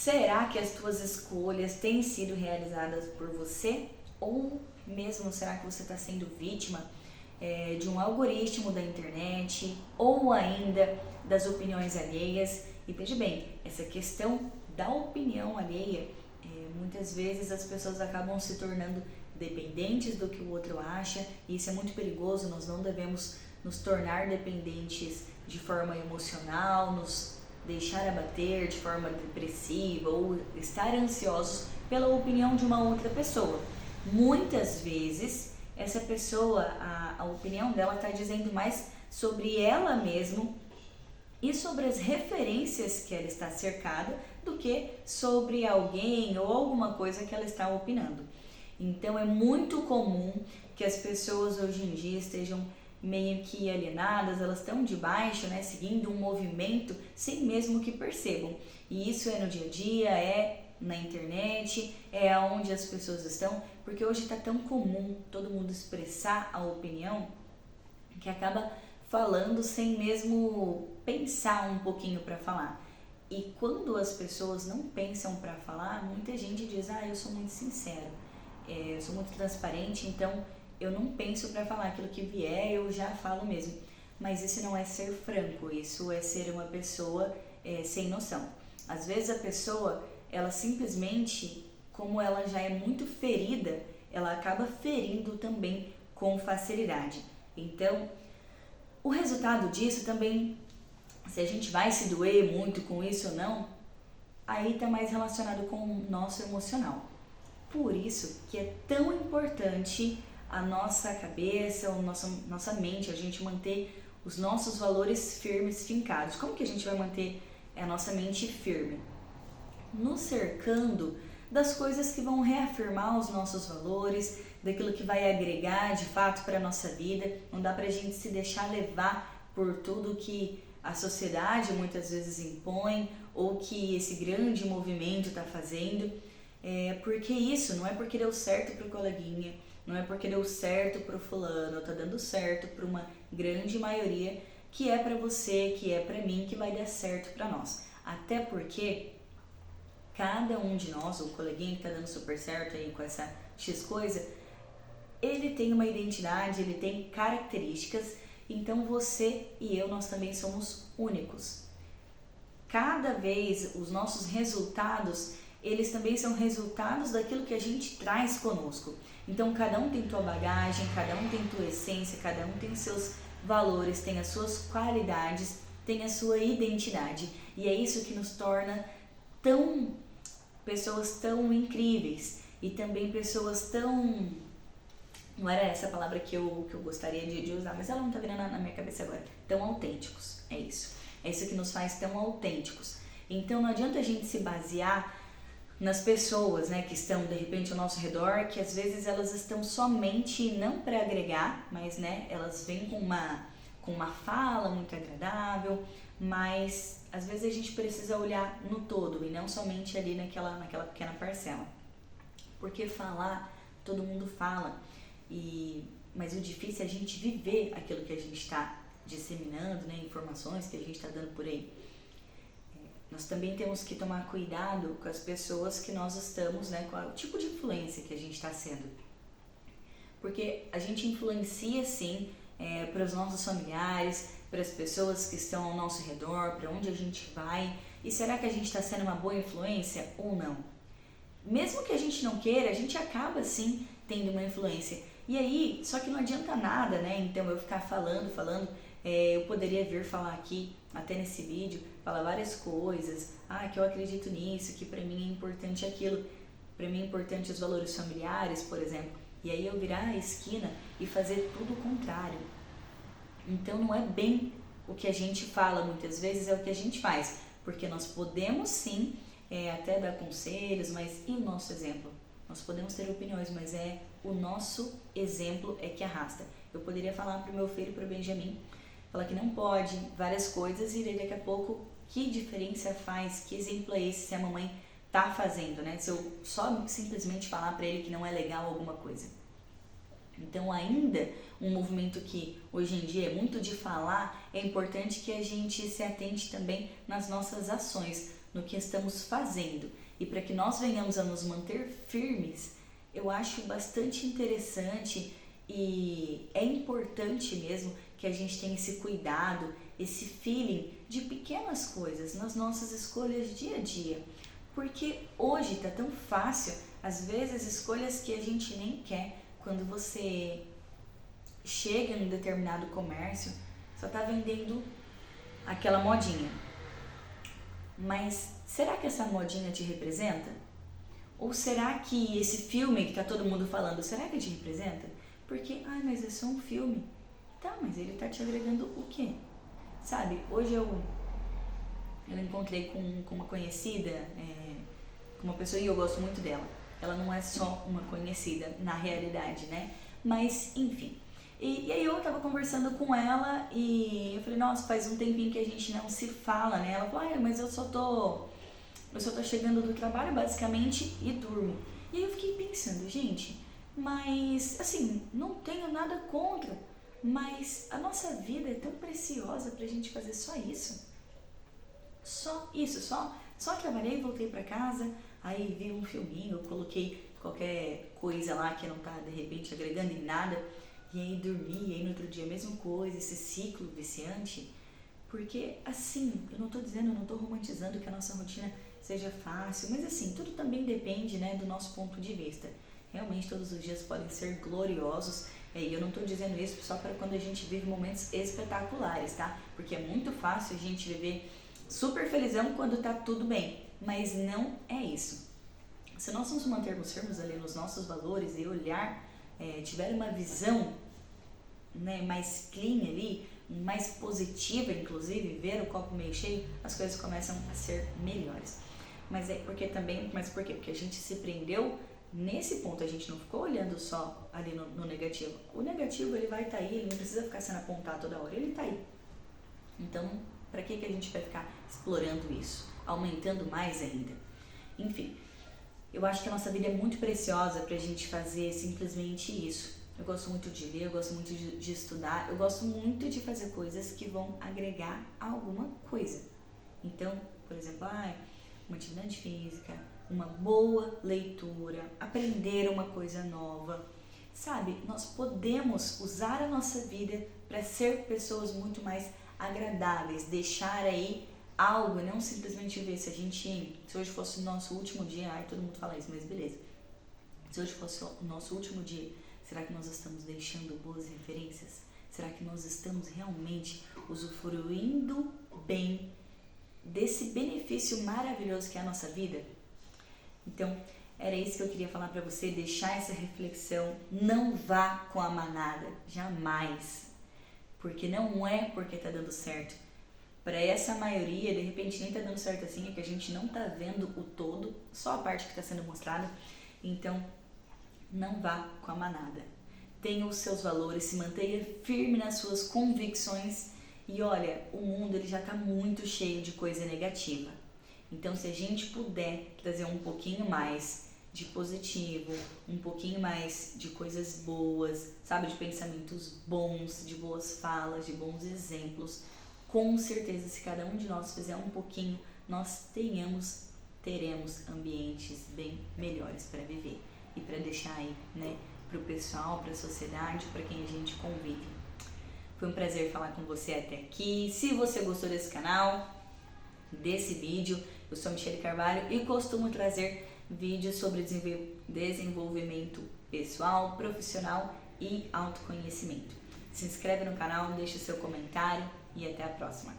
Será que as tuas escolhas têm sido realizadas por você? Ou mesmo será que você está sendo vítima de um algoritmo da internet ou ainda das opiniões alheias? E veja bem, essa questão da opinião alheia, muitas vezes as pessoas acabam se tornando dependentes do que o outro acha, e isso é muito perigoso. Nós não devemos nos tornar dependentes de forma emocional, nos deixar abater de forma depressiva ou estar ansiosos pela opinião de uma outra pessoa. Muitas vezes essa pessoa, a opinião dela está dizendo mais sobre ela mesma e sobre as referências que ela está cercada do que sobre alguém ou alguma coisa que ela está opinando. Então é muito comum que as pessoas hoje em dia estejam meio que alienadas, elas estão debaixo, né, seguindo um movimento sem mesmo que percebam. E isso é no dia a dia, é na internet, é onde as pessoas estão, porque hoje está tão comum todo mundo expressar a opinião que acaba falando sem mesmo pensar um pouquinho para falar. E quando as pessoas não pensam para falar, muita gente diz: eu sou muito sincero, eu sou muito transparente, então eu não penso para falar, aquilo que vier eu já falo mesmo. Mas isso não é ser franco, isso é ser uma pessoa sem noção. Às vezes a pessoa, ela simplesmente, como ela já é muito ferida, ela acaba ferindo também com facilidade. Então, o resultado disso também, se a gente vai se doer muito com isso ou não, aí está mais relacionado com o nosso emocional. Por isso que é tão importante a nossa cabeça, a nossa mente, a gente manter os nossos valores firmes, fincados. Como que a gente vai manter a nossa mente firme? Nos cercando das coisas que vão reafirmar os nossos valores, daquilo que vai agregar de fato para a nossa vida. Não dá pra gente se deixar levar por tudo que a sociedade muitas vezes impõe ou que esse grande movimento está fazendo. Porque isso não é porque deu certo pro coleguinha, não é porque deu certo pro fulano, tá dando certo para uma grande maioria que é para você, que é para mim, que vai dar certo para nós. Até porque cada um de nós, o coleguinha que tá dando super certo aí com essa X coisa, ele tem uma identidade, ele tem características, então você e eu, nós também somos únicos. Cada vez os nossos resultados, eles também são resultados daquilo que a gente traz conosco. Então cada um tem tua bagagem, cada um tem tua essência, cada um tem seus valores, tem as suas qualidades, tem a sua identidade. E é isso que nos torna pessoas tão incríveis e também pessoas tão... Não era essa a palavra que eu gostaria de usar, mas ela não tá vindo na minha cabeça agora. Tão autênticos, é isso. É isso que nos faz tão autênticos. Então não adianta a gente se basear nas pessoas, né, que estão de repente ao nosso redor, que às vezes elas estão somente não para agregar, mas né, elas vêm com uma fala muito agradável, mas às vezes a gente precisa olhar no todo e não somente ali naquela pequena parcela. Porque falar, todo mundo fala, mas o difícil é a gente viver aquilo que a gente está disseminando, né, informações que a gente está dando por aí. Nós também temos que tomar cuidado com as pessoas que nós estamos, né, com o tipo de influência que a gente está sendo. Porque a gente influencia, sim, para os nossos familiares, para as pessoas que estão ao nosso redor, para onde a gente vai. E será que a gente está sendo uma boa influência ou não? Mesmo que a gente não queira, a gente acaba, sim, tendo uma influência. E aí, só que não adianta nada, né? Então eu ficar falando, eu poderia vir falar aqui, até nesse vídeo, falar várias coisas, que eu acredito nisso, que pra mim é importante aquilo, pra mim é importante os valores familiares, por exemplo, e aí eu virar a esquina e fazer tudo o contrário. Então não é bem o que a gente fala, muitas vezes é o que a gente faz, porque nós podemos sim até dar conselhos, mas e o nosso exemplo? Nós podemos ter opiniões, mas o nosso exemplo é que arrasta. Eu poderia falar pro meu filho, pro Benjamin, falar que não pode, várias coisas, e daqui a pouco, que diferença faz, que exemplo é esse se a mamãe tá fazendo, né? Se eu só simplesmente falar pra ele que não é legal alguma coisa. Então, ainda um movimento que hoje em dia é muito de falar, é importante que a gente se atente também nas nossas ações, no que estamos fazendo. E para que nós venhamos a nos manter firmes, eu acho bastante interessante e é importante mesmo que a gente tenha esse cuidado, esse feeling de pequenas coisas nas nossas escolhas dia a dia. Porque hoje tá tão fácil, às vezes, escolhas que a gente nem quer. Quando você chega em um determinado comércio, só tá vendendo aquela modinha. Mas será que essa modinha te representa? Ou será que esse filme que tá todo mundo falando, será que te representa? Porque, mas é só um filme. Tá, mas ele tá te agregando o quê? Sabe, hoje eu encontrei com uma conhecida, com uma pessoa, e eu gosto muito dela. Ela não é só uma conhecida na realidade, né? Mas, enfim. E aí eu tava conversando com ela e eu falei, nossa, faz um tempinho que a gente não se fala, né? Ela falou, mas eu só tô chegando do trabalho, basicamente, e durmo. E aí eu fiquei pensando, gente, mas, assim, não tenho nada contra, mas a nossa vida é tão preciosa pra gente fazer só isso. Só isso, só trabalhei, voltei pra casa, aí vi um filminho, eu coloquei qualquer coisa lá que não tá, de repente, agregando em nada, e aí dormi, e aí no outro dia a mesma coisa, esse ciclo viciante. Porque, assim, eu não tô dizendo, eu não tô romantizando que a nossa rotina seja fácil, mas assim, tudo também depende, né, do nosso ponto de vista. Realmente todos os dias podem ser gloriosos, e eu não tô dizendo isso só para quando a gente vive momentos espetaculares, tá? Porque é muito fácil a gente viver super felizão quando tá tudo bem, mas não é isso. Se nós nos mantermos firmes ali nos nossos valores e olhar, tiver uma visão, né, mais clean ali, mais positiva, inclusive, ver o copo meio cheio, as coisas começam a ser melhores. Mas por quê? Porque a gente se prendeu nesse ponto, a gente não ficou olhando só ali no negativo. O negativo, ele vai estar aí, ele não precisa ficar sendo apontado toda hora, ele tá aí. Então, para que a gente vai ficar explorando isso, aumentando mais ainda? Enfim, eu acho que a nossa vida é muito preciosa pra gente fazer simplesmente isso. Eu gosto muito de ler, eu gosto muito de estudar, eu gosto muito de fazer coisas que vão agregar alguma coisa. Então, por exemplo, uma atividade física, uma boa leitura, aprender uma coisa nova. Sabe, nós podemos usar a nossa vida para ser pessoas muito mais agradáveis, deixar aí algo, não simplesmente ver se hoje fosse o nosso último dia, todo mundo fala isso, mas beleza. Se hoje fosse o nosso último dia, será que nós estamos deixando boas referências? Será que nós estamos realmente usufruindo bem desse benefício maravilhoso que é a nossa vida? Então, era isso que eu queria falar para você, deixar essa reflexão. Não vá com a manada, jamais. Porque não é porque tá dando certo. Para essa maioria, de repente nem tá dando certo assim, é que a gente não tá vendo o todo, só a parte que está sendo mostrada. Então, não vá com a manada. Tenha os seus valores, se mantenha firme nas suas convicções. E olha, o mundo ele já tá muito cheio de coisa negativa. Então, se a gente puder trazer um pouquinho mais de positivo, um pouquinho mais de coisas boas, sabe, de pensamentos bons, de boas falas, de bons exemplos, com certeza, se cada um de nós fizer um pouquinho, nós teremos ambientes bem melhores para viver e para deixar aí, né, para o pessoal, para a sociedade, para quem a gente convive. Foi um prazer falar com você até aqui. Se você gostou desse canal, desse vídeo, eu sou Michele Carvalho e costumo trazer vídeos sobre desenvolvimento pessoal, profissional e autoconhecimento. Se inscreve no canal, deixa o seu comentário e até a próxima.